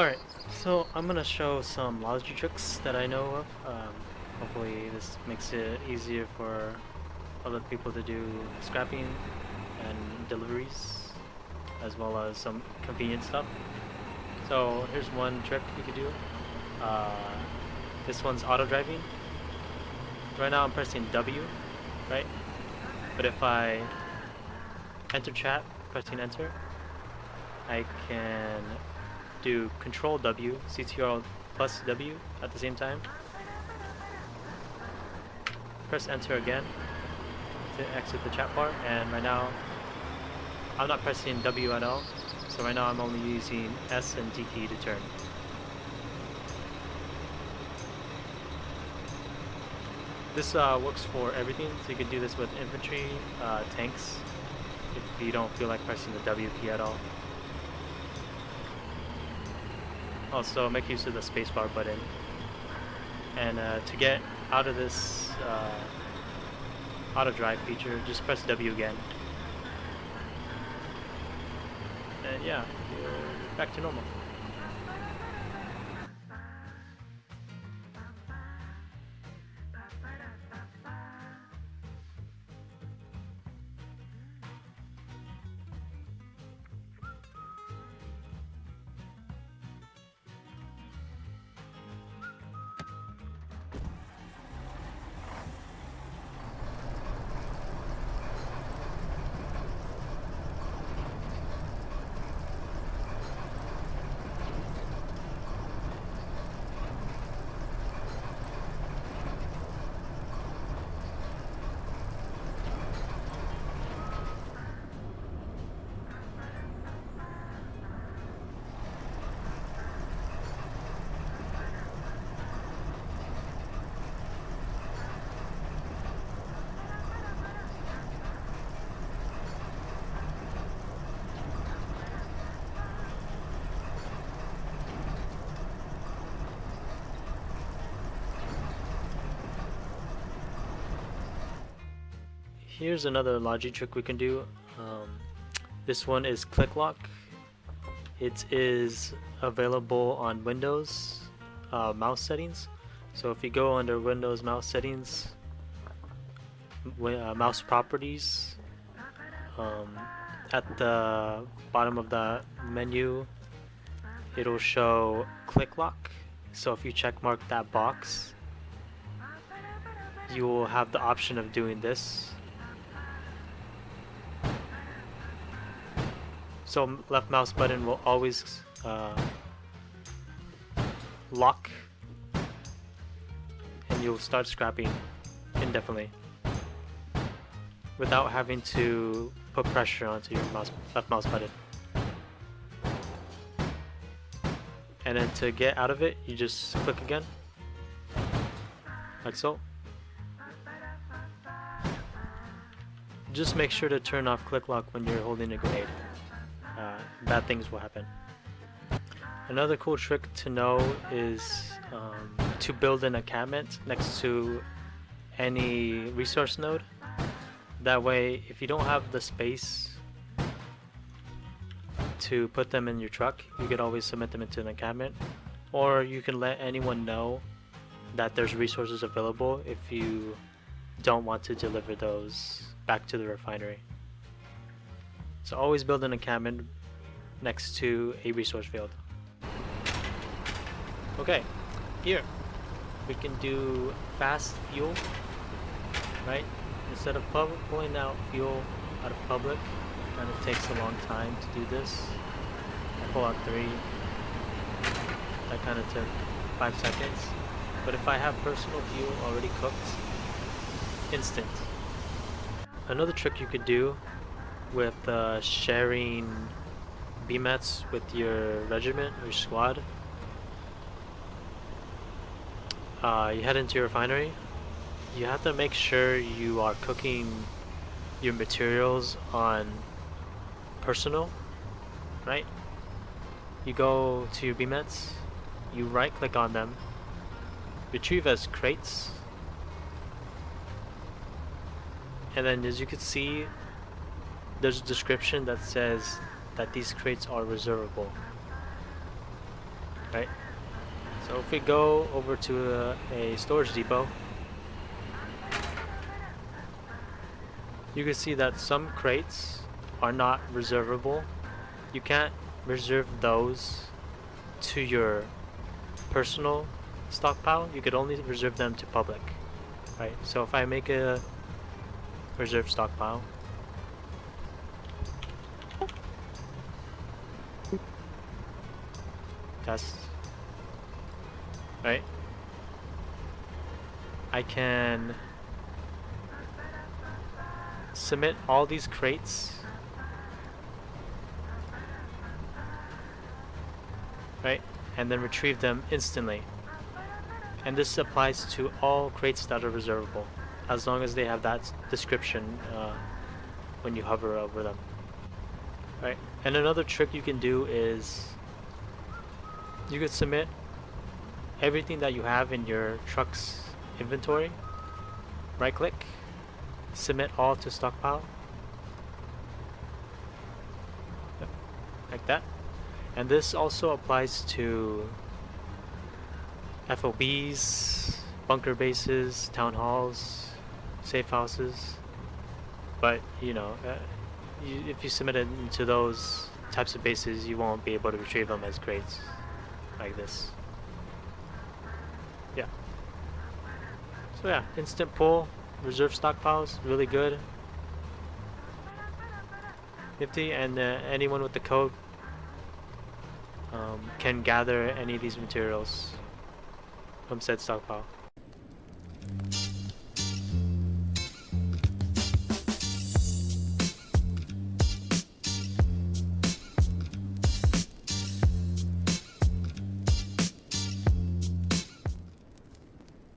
Alright, so I'm gonna show some Logi tricks that I know of. Hopefully this makes it easier for other people to do scrapping and deliveries, as well as some convenient stuff. So here's one trick you could do. This one's auto driving. Right now I'm pressing W, right? But if I enter chat, pressing enter, I can do Control W, CTRL plus W at the same time. Press enter again to exit the chat bar, and right now I'm not pressing W at all, so right now I'm only using S and D key to turn. This works for everything, so you can do this with infantry, tanks, if you don't feel like pressing the W key at all. Also, make use of the spacebar button. And to get out of this Autodrive feature, just press W again. And yeah, you're back to normal. Here's another Logi trick we can do. This one is click lock. It is available on Windows mouse settings. So if you go under Windows mouse settings, mouse properties, at the bottom of the menu, it'll show click lock. So if you check mark that box, you will have the option of doing this. So left mouse button will always lock, and you'll start scrapping indefinitely without having to put pressure onto your left mouse button. And then to get out of it, you just click again, like so. Just make sure to turn off click lock when you're holding a grenade. Bad things will happen. Another cool trick to know is to build an encampment next to any resource node. That way, if you don't have the space to put them in your truck, you could always submit them into an encampment, or you can let anyone know that there's resources available if you don't want to deliver those back to the refinery. So always build an encampment next to a resource field. Okay, here we can do fast fuel, right? Instead of pulling out fuel out of public, kind of takes a long time to do this. I pull out 3, that kind of took 5 seconds. But if I have personal fuel already cooked, instant. Another trick you could do with sharing BMATs with your regiment, your squad, you head into your refinery. You have to make sure you are cooking your materials on personal, right? You go to your BMATs, you right click on them, retrieve as crates, and then as you can see, there's a description that says that these crates are reservable. right? So if we go over to a storage depot, you can see that some crates are not reservable. You can't reserve those to your personal stockpile. You could only reserve them to public, right? So if I make a reserve stockpile, test, right? I can submit all these crates, right? And then retrieve them instantly. And this applies to all crates that are reservable, as long as they have that description when you hover over them, right? And another trick you can do is you could submit everything that you have in your truck's inventory, right click, submit all to stockpile, like that. And this also applies to FOBs, bunker bases, town halls, safe houses. But you know, if you submit it into those types of bases, you won't be able to retrieve them as crates like this. Yeah. So yeah, instant pull, reserve stockpiles, really good. Nifty, and anyone with the code can gather any of these materials from said stockpile.